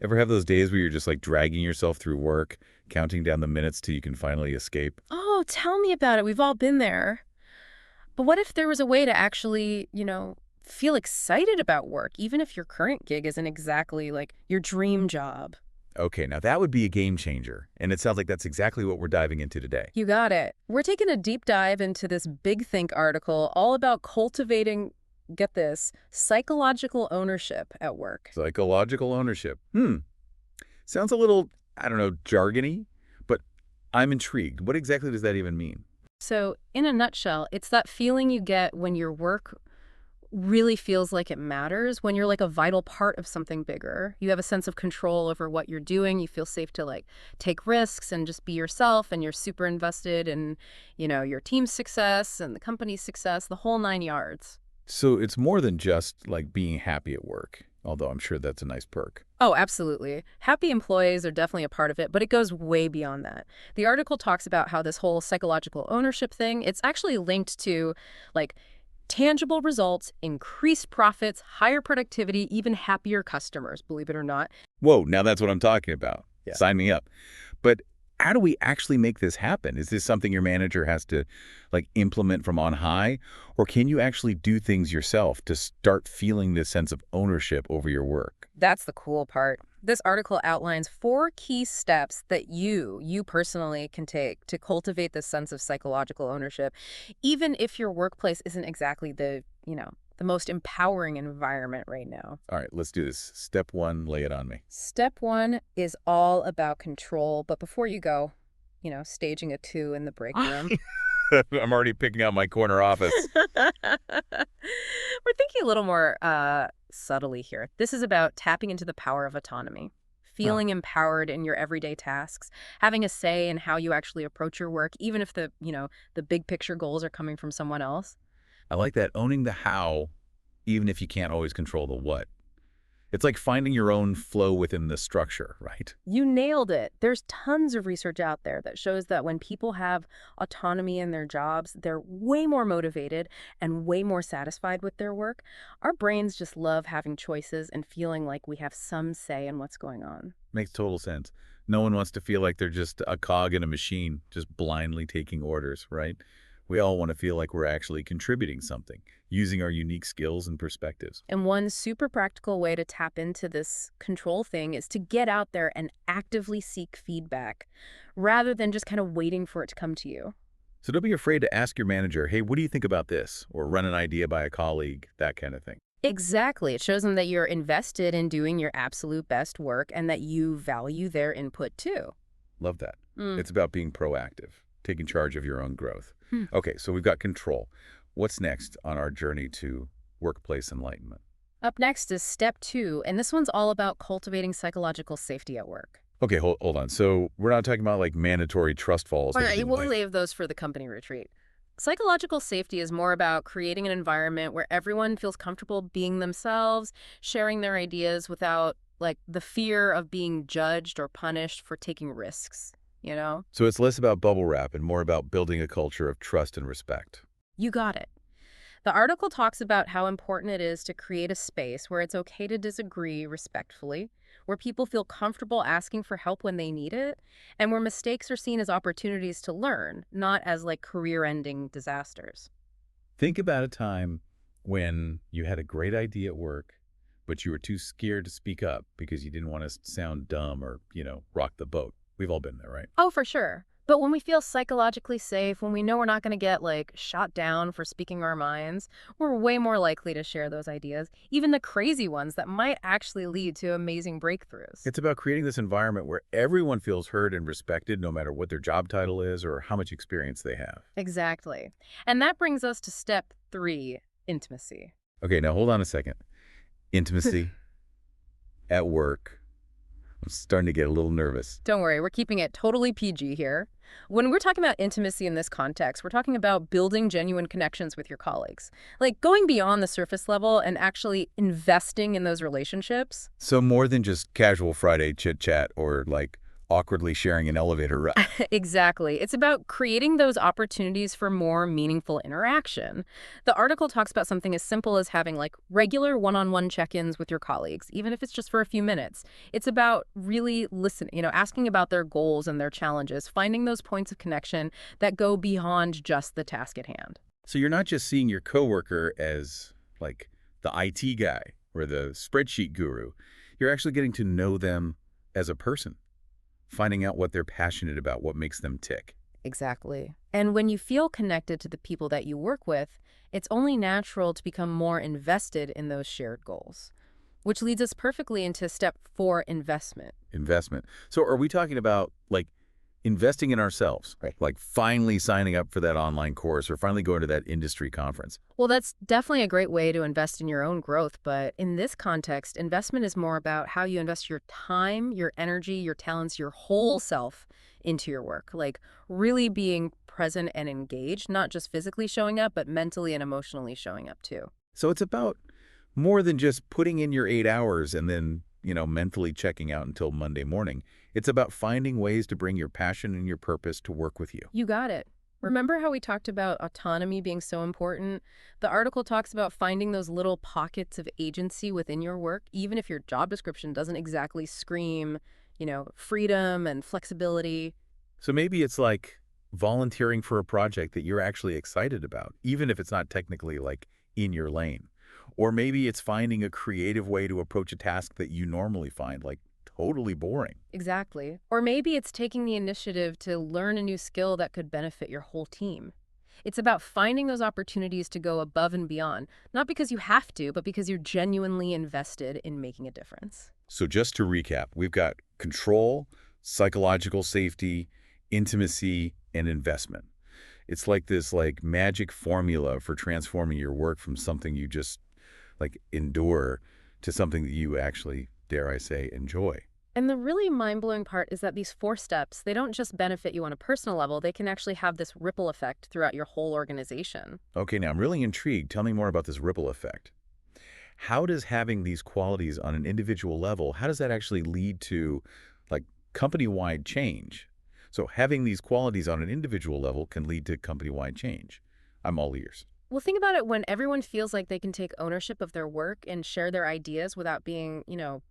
Ever have those days where you're just like dragging yourself through work, counting down the minutes till you can finally escape? Oh, tell me about it. We've all been there. But what if there was a way to actually, feel excited about work, even if your current gig isn't exactly like your dream job? Okay, now that would be a game changer, and it sounds like that's exactly what we're diving into today. You got it. We're taking a deep dive into this Big Think article all about cultivating, get this, psychological ownership at work. Psychological ownership. Sounds a little, I don't know, jargony, but I'm intrigued. What exactly does that even mean? So, in a nutshell, it's that feeling you get when your work really feels like it matters, when you're like a vital part of something bigger. You have a sense of control over what you're doing. You feel safe to like take risks and just be yourself, and you're super invested in, your team's success and the company's success, the whole 9 yards. So it's more than just like being happy at work, although I'm sure that's a nice perk. Oh, absolutely. Happy employees are definitely a part of it, but it goes way beyond that. The article talks about how this whole psychological ownership thing, it's actually linked to like tangible results, increased profits, higher productivity, even happier customers, believe it or not. Whoa, now that's what I'm talking about. Yeah. Sign me up. But how do we actually make this happen? Is this something your manager has to like implement from on high? Or can you actually do things yourself to start feeling this sense of ownership over your work? That's the cool part. This article outlines 4 key steps that you personally can take to cultivate this sense of psychological ownership, even if your workplace isn't exactly the most empowering environment right now. All right, let's do this. Step one, lay it on me. Step one is all about control. But before you go, staging a 2 in the break room. I'm already picking out my corner office. We're thinking a little more subtly here. This is about tapping into the power of autonomy, Oh, feeling empowered in your everyday tasks, having a say in how you actually approach your work, even if the big picture goals are coming from someone else. I like that. Owning the how, even if you can't always control the what. It's like finding your own flow within the structure, right? You nailed it. There's tons of research out there that shows that when people have autonomy in their jobs, they're way more motivated and way more satisfied with their work. Our brains just love having choices and feeling like we have some say in what's going on. Makes total sense. No one wants to feel like they're just a cog in a machine, just blindly taking orders, right? We all want to feel like we're actually contributing something, using our unique skills and perspectives. And one super practical way to tap into this control thing is to get out there and actively seek feedback rather than just kind of waiting for it to come to you. So don't be afraid to ask your manager, hey, what do you think about this? Or run an idea by a colleague, that kind of thing. Exactly. It shows them that you're invested in doing your absolute best work and that you value their input too. Love that. Mm. It's about being proactive, taking charge of your own growth. Hmm. Okay, so we've got control. What's next on our journey to workplace enlightenment? Up next is step 2, and this one's all about cultivating psychological safety at work. Okay, hold on. So we're not talking about like mandatory trust falls All that right, you we'll like. save those for the company retreat. Psychological safety is more about creating an environment where everyone feels comfortable being themselves, sharing their ideas without like the fear of being judged or punished for taking risks, you know? So it's less about bubble wrap and more about building a culture of trust and respect. You got it. The article talks about how important it is to create a space where it's okay to disagree respectfully, where people feel comfortable asking for help when they need it, and where mistakes are seen as opportunities to learn, not as like career-ending disasters. Think about a time when you had a great idea at work, but you were too scared to speak up because you didn't want to sound dumb or, rock the boat. We've all been there, right? Oh, for sure. But when we feel psychologically safe, when we know we're not going to get like shot down for speaking our minds, we're way more likely to share those ideas, even the crazy ones that might actually lead to amazing breakthroughs. It's about creating this environment where everyone feels heard and respected no matter what their job title is or how much experience they have. Exactly. And that brings us to step 3, intimacy. Okay, now hold on a second. Intimacy at work. I'm starting to get a little nervous. Don't worry, we're keeping it totally PG here. When we're talking about intimacy in this context, we're talking about building genuine connections with your colleagues. Like going beyond the surface level and actually investing in those relationships. So more than just casual Friday chit chat or like awkwardly sharing an elevator ride. Exactly. It's about creating those opportunities for more meaningful interaction. The article talks about something as simple as having like regular one-on-one check-ins with your colleagues, even if it's just for a few minutes. It's about really listening, asking about their goals and their challenges, finding those points of connection that go beyond just the task at hand. So you're not just seeing your coworker as like the IT guy or the spreadsheet guru. You're actually getting to know them as a person, finding out what they're passionate about, what makes them tick. Exactly. And when you feel connected to the people that you work with, it's only natural to become more invested in those shared goals, which leads us perfectly into step 4, investment. Investment. So are we talking about like investing in ourselves, right? Like finally signing up for that online course or finally going to that industry conference? Well, that's definitely a great way to invest in your own growth, but in this context, investment is more about how you invest your time, your energy, your talents, your whole self into your work. Like really being present and engaged, not just physically showing up, but mentally and emotionally showing up too. So it's about more than just putting in your 8 hours and then, mentally checking out until Monday morning. It's about finding ways to bring your passion and your purpose to work with you. You got it. Remember how we talked about autonomy being so important? The article talks about finding those little pockets of agency within your work, even if your job description doesn't exactly scream, freedom and flexibility. So maybe it's like volunteering for a project that you're actually excited about, even if it's not technically like in your lane. Or maybe it's finding a creative way to approach a task that you normally find like totally boring. Exactly. Or maybe it's taking the initiative to learn a new skill that could benefit your whole team. It's about finding those opportunities to go above and beyond, not because you have to, but because you're genuinely invested in making a difference. So just to recap, we've got control, psychological safety, intimacy, and investment. It's like this like magic formula for transforming your work from something you just like endure to something that you actually, dare I say, enjoy. And the really mind-blowing part is that these 4 steps, they don't just benefit you on a personal level, they can actually have this ripple effect throughout your whole organization. Okay, now I'm really intrigued. Tell me more about this ripple effect. How does having these qualities on an individual level, how does that actually lead to like company-wide change? So having these qualities on an individual level can lead to company-wide change. I'm all ears. Well, think about it when everyone feels like they can take ownership of their work and share their ideas without being,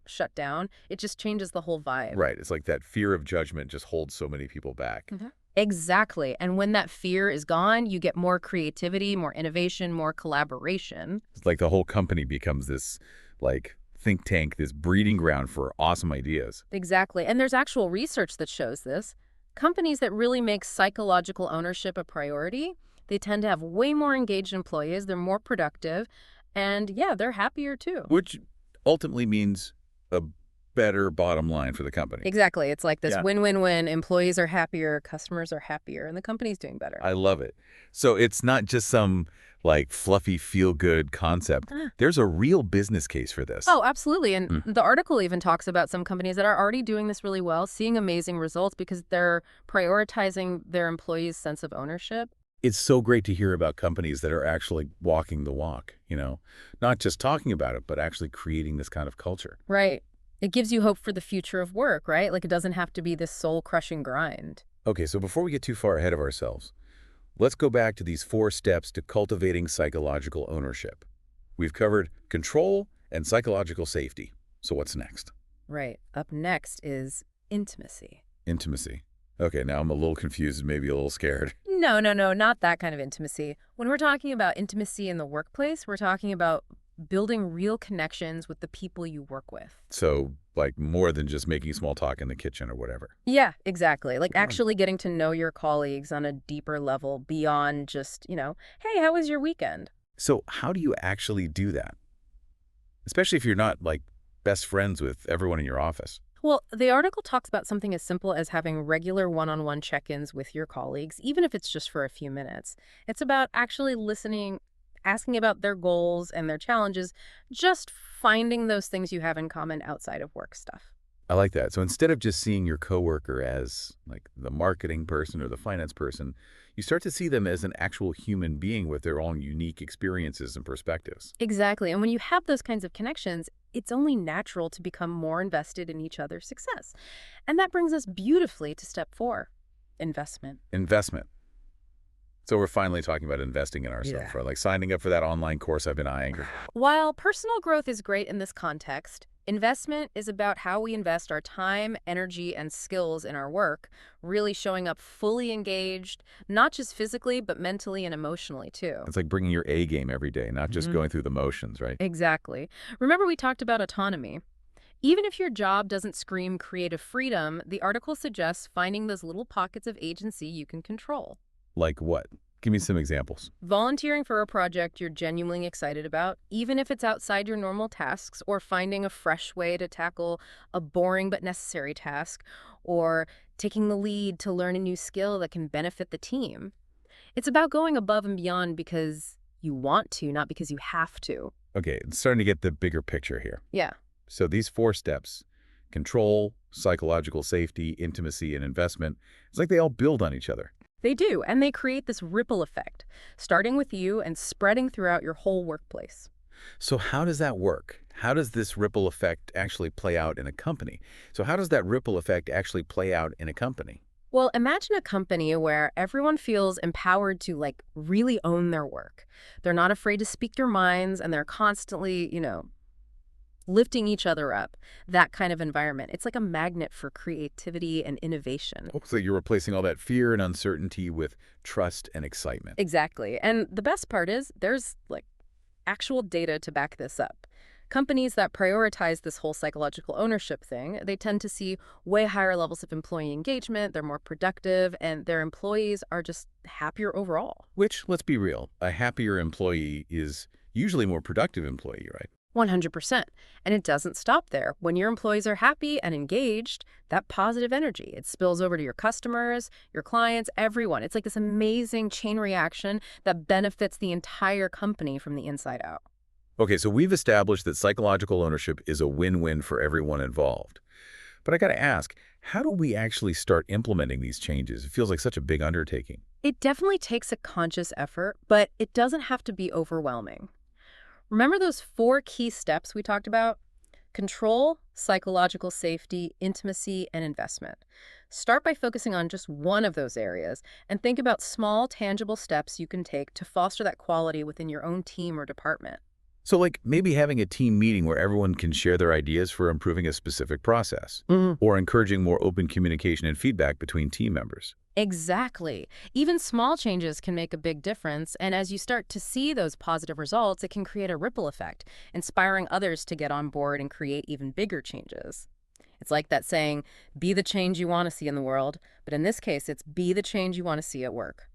shut down. It just changes the whole vibe. Right. It's like that fear of judgment just holds so many people back. Exactly. And when that fear is gone, you get more creativity, more innovation, more collaboration. It's like the whole company becomes this like think tank, this breeding ground for awesome ideas. Exactly. And there's actual research that shows this. Companies that really make psychological ownership a priority, they tend to have way more engaged employees, they're more productive, and yeah, they're happier too. Which ultimately means a better bottom line for the company. Exactly. It's like this Yeah. win-win-win. Employees are happier, customers are happier, and the company's doing better. I love it. So it's not just some like fluffy feel-good concept. Ah. There's a real business case for this. Oh, absolutely. And the article even talks about some companies that are already doing this really well, seeing amazing results because they're prioritizing their employees' sense of ownership. It's so great to hear about companies that are actually walking the walk, not just talking about it, but actually creating this kind of culture. Right. It gives you hope for the future of work, right? Like it doesn't have to be this soul-crushing grind. Okay, so before we get too far ahead of ourselves, let's go back to these 4 steps to cultivating psychological ownership. We've covered control and psychological safety. So what's next? Right. Up next is intimacy. Intimacy. Okay, now I'm a little confused and maybe a little scared. No, not that kind of intimacy. When we're talking about intimacy in the workplace, we're talking about building real connections with the people you work with. So, like, more than just making small talk in the kitchen or whatever. Yeah, exactly. Like Yeah. actually getting to know your colleagues on a deeper level beyond just, hey, how was your weekend? So how do you actually do that? Especially if you're not, like, best friends with everyone in your office. Well, the article talks about something as simple as having regular one-on-one check-ins with your colleagues, even if it's just for a few minutes. It's about actually listening, asking about their goals and their challenges, just finding those things you have in common outside of work stuff. I like that. So instead of just seeing your coworker as, like, the marketing person or the finance person, you start to see them as an actual human being with their own unique experiences and perspectives. Exactly. And when you have those kinds of connections, it's only natural to become more invested in each other's success. And that brings us beautifully to step 4, investment. Investment. So we're finally talking about investing in ourselves, Yeah. right? Like signing up for that online course I've been eyeing. While personal growth is great in this context, investment is about how we invest our time, energy, and skills in our work, really showing up fully engaged, not just physically, but mentally and emotionally too. It's like bringing your A game every day, not just Mhm. going through the motions, right? Exactly. Remember we talked about autonomy. Even if your job doesn't scream creative freedom, the article suggests finding those little pockets of agency you can control. Like what? Give me some examples. Volunteering for a project you're genuinely excited about, even if it's outside your normal tasks, or finding a fresh way to tackle a boring but necessary task, or taking the lead to learn a new skill that can benefit the team. It's about going above and beyond because you want to, not because you have to. Okay, it's starting to get the bigger picture here. Yeah. So these 4 steps, control, psychological safety, intimacy, and investment, it's like they all build on each other. They do, and they create this ripple effect, starting with you and spreading throughout your whole workplace. So how does that work? How does this ripple effect actually play out in a company? So how does that ripple effect actually play out in a company? Well, imagine a company where everyone feels empowered to really own their work. They're not afraid to speak their minds and they're constantly, lifting each other up. That kind of environment. It's like a magnet for creativity and innovation. Oh, so you're replacing all that fear and uncertainty with trust and excitement. Exactly. And the best part is there's actual data to back this up. Companies that prioritize this whole psychological ownership thing, they tend to see way higher levels of employee engagement, they're more productive, and their employees are just happier overall. Which, let's be real, a happier employee is usually a more productive employee, right? 100%. And it doesn't stop there. When your employees are happy and engaged, that positive energy, it spills over to your customers, your clients, everyone. It's like this amazing chain reaction that benefits the entire company from the inside out. Okay, so we've established that psychological ownership is a win-win for everyone involved. But I got to ask, how do we actually start implementing these changes? It feels like such a big undertaking. It definitely takes a conscious effort, but it doesn't have to be overwhelming. Remember those 4 key steps we talked about? Control, psychological safety, intimacy, and investment. Start by focusing on just one of those areas and think about small, tangible steps you can take to foster that quality within your own team or department. So like maybe having a team meeting where everyone can share their ideas for improving a specific process, or encouraging more open communication and feedback between team members. Exactly. Even small changes can make a big difference, and as you start to see those positive results, it can create a ripple effect, inspiring others to get on board and create even bigger changes. It's like that saying, be the change you want to see in the world, but in this case, it's be the change you want to see at work.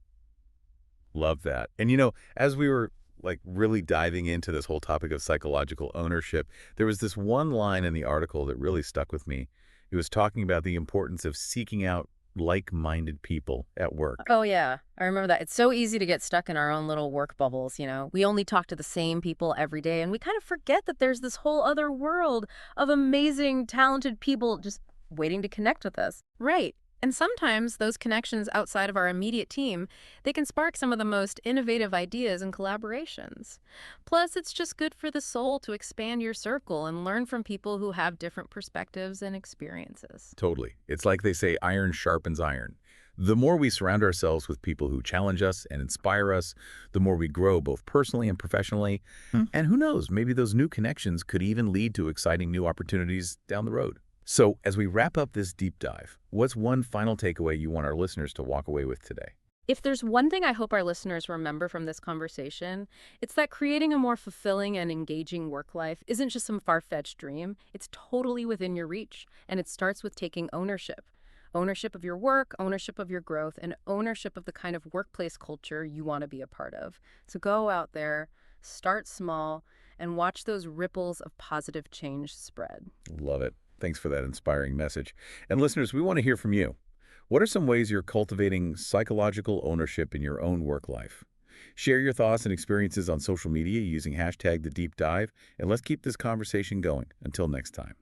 Love that. And as we were like really diving into this whole topic of psychological ownership, there was this one line in the article that really stuck with me. It was talking about the importance of seeking out like-minded people at work. Oh, yeah. I remember that. It's so easy to get stuck in our own little work bubbles. We only talk to the same people every day, and we kind of forget that there's this whole other world of amazing, talented people just waiting to connect with us. Right. And sometimes those connections outside of our immediate team, they can spark some of the most innovative ideas and collaborations. Plus, it's just good for the soul to expand your circle and learn from people who have different perspectives and experiences. Totally. It's like they say, iron sharpens iron. The more we surround ourselves with people who challenge us and inspire us, the more we grow both personally and professionally. And who knows, maybe those new connections could even lead to exciting new opportunities down the road. So as we wrap up this deep dive, what's one final takeaway you want our listeners to walk away with today? If there's one thing I hope our listeners remember from this conversation, it's that creating a more fulfilling and engaging work life isn't just some far-fetched dream. It's totally within your reach, and it starts with taking ownership. Ownership of your work, ownership of your growth, and ownership of the kind of workplace culture you want to be a part of. So go out there, start small, and watch those ripples of positive change spread. Love it. Thanks for that inspiring message. And listeners, we want to hear from you. What are some ways you're cultivating psychological ownership in your own work life? Share your thoughts and experiences on social media using #TheDeepDive, and let's keep this conversation going. Until next time.